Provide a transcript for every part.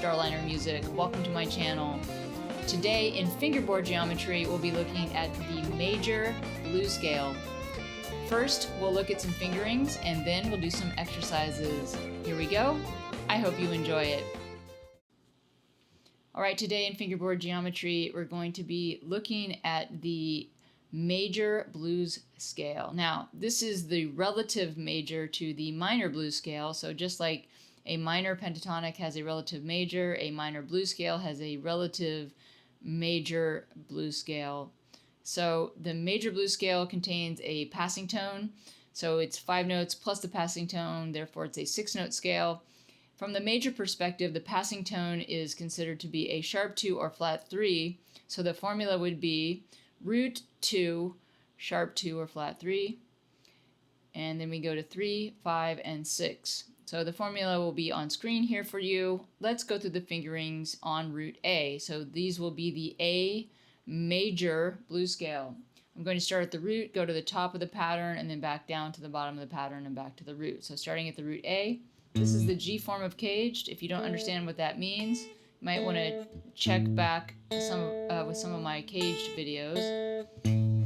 Starliner Music. Welcome to my channel. Today in fingerboard geometry, we'll be looking at the major blues scale. First, we'll look at some fingerings and then we'll do some exercises. Here we go. I hope you enjoy it. Alright, today in fingerboard geometry, we're going to be looking at the major blues scale. Now, this is the relative major to the minor blues scale, so just like a minor pentatonic has a relative major, a minor blues scale has a relative major blues scale. So the major blues scale contains a passing tone, so it's 5 notes plus the passing tone, therefore it's a 6-note scale. From the major perspective, the passing tone is considered to be a sharp 2 or flat 3, so the formula would be root 2, sharp 2 or flat 3, and then we go to 3, 5, and 6. So the formula will be on screen here for you. Let's go through the fingerings on root A. So these will be the A major blues scale. I'm going to start at the root, go to the top of the pattern, and then back down to the bottom of the pattern and back to the root. So starting at the root A, this is the G form of caged. If you don't understand what that means, you might want to check back with some of my caged videos.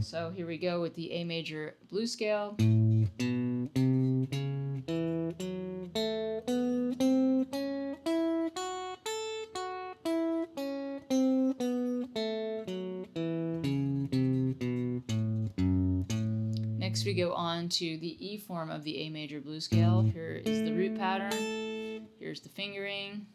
So here we go with the A major blues scale. Next we go on to the E form of the A major blues scale. Here is the root pattern. Here's the fingering.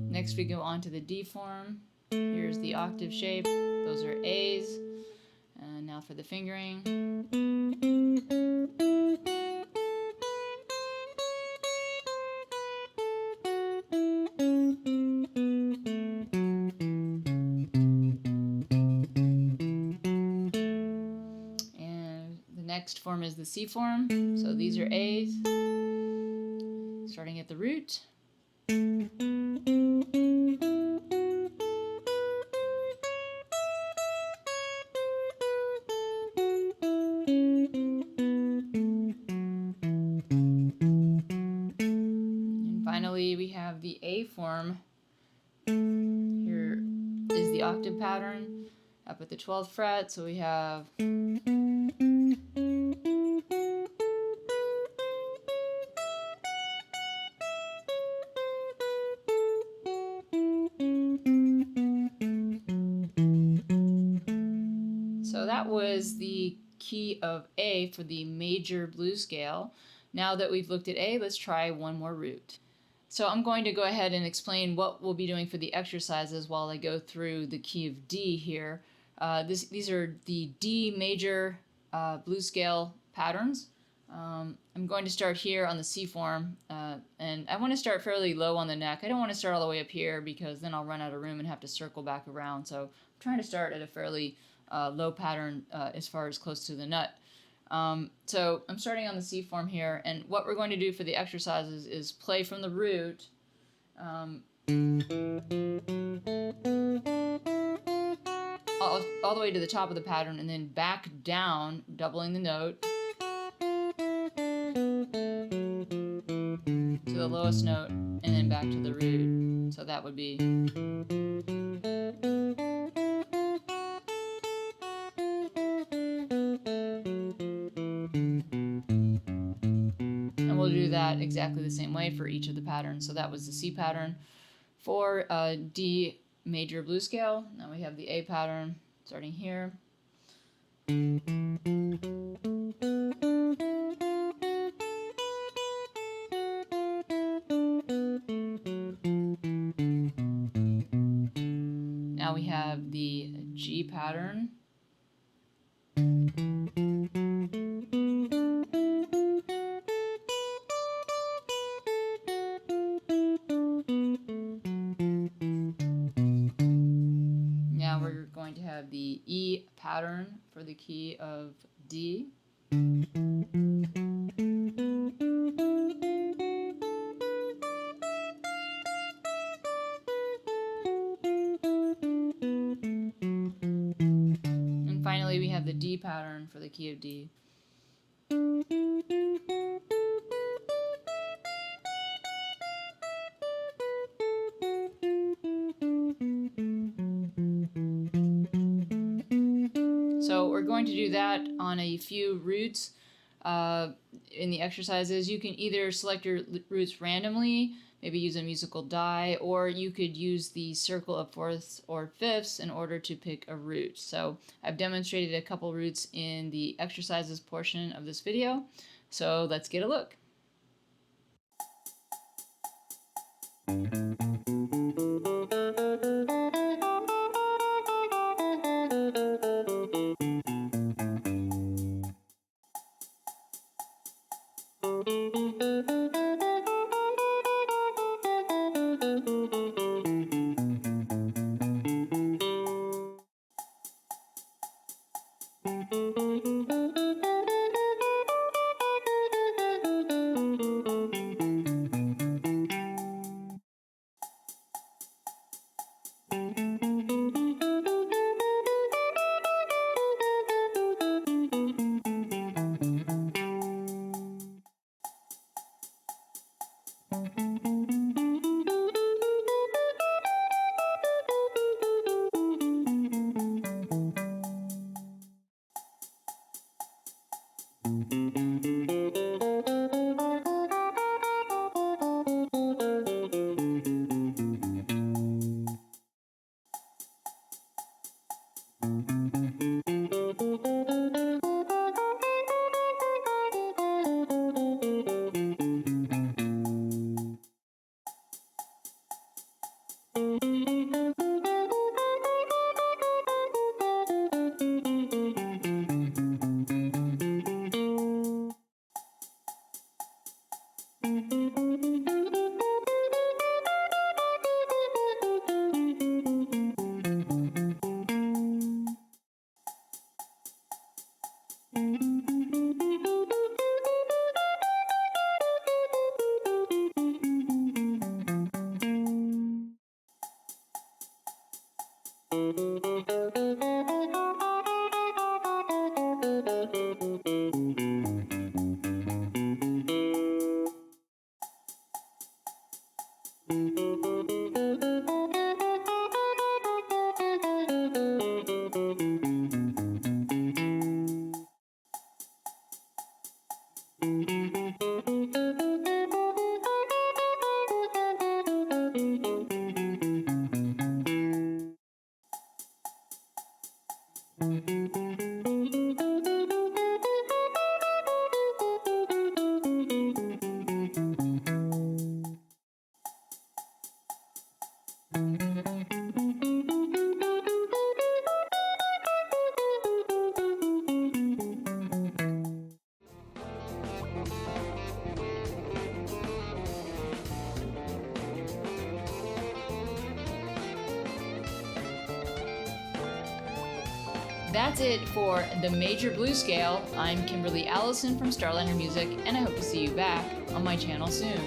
Next we go on to the D form. Here's the octave shape. Those are A's. And now for the fingering. Next form is the C form, so these are A's, starting at the root. And finally we have the A form. Here is the octave pattern up at the 12th fret, so we have So that was the key of A for the major blues scale. Now that we've looked at A, let's try one more root. So I'm going to go ahead and explain what we'll be doing for the exercises while I go through the key of D here. These are the D major blues scale patterns. I'm going to start here on the C form, and I want to start fairly low on the neck. I don't want to start all the way up here because then I'll run out of room and have to circle back around. So I'm trying to start at a fairly low pattern as far as close to the nut. So I'm starting on the C form here, and what we're going to do for the exercises is play from the root. All the way to the top of the pattern and then back down, doubling the note to the lowest note and then back to the root. So that would be. And we'll do that exactly the same way for each of the patterns. So that was the C pattern. For D major blues scale, now we have the A pattern starting here. Now we have the G pattern. Now we're going to have the E pattern for the key of D. finally, we have the D pattern for the key of D. So we're going to do that on a few roots in the exercises. You can either select your roots randomly, maybe use a musical die, or you could use the circle of fourths or fifths in order to pick a root. So I've demonstrated a couple roots in the exercises portion of this video. So let's get a look. That's it for the major blues scale. I'm Kimberly Allison from Starliner Music, and I hope to see you back on my channel soon.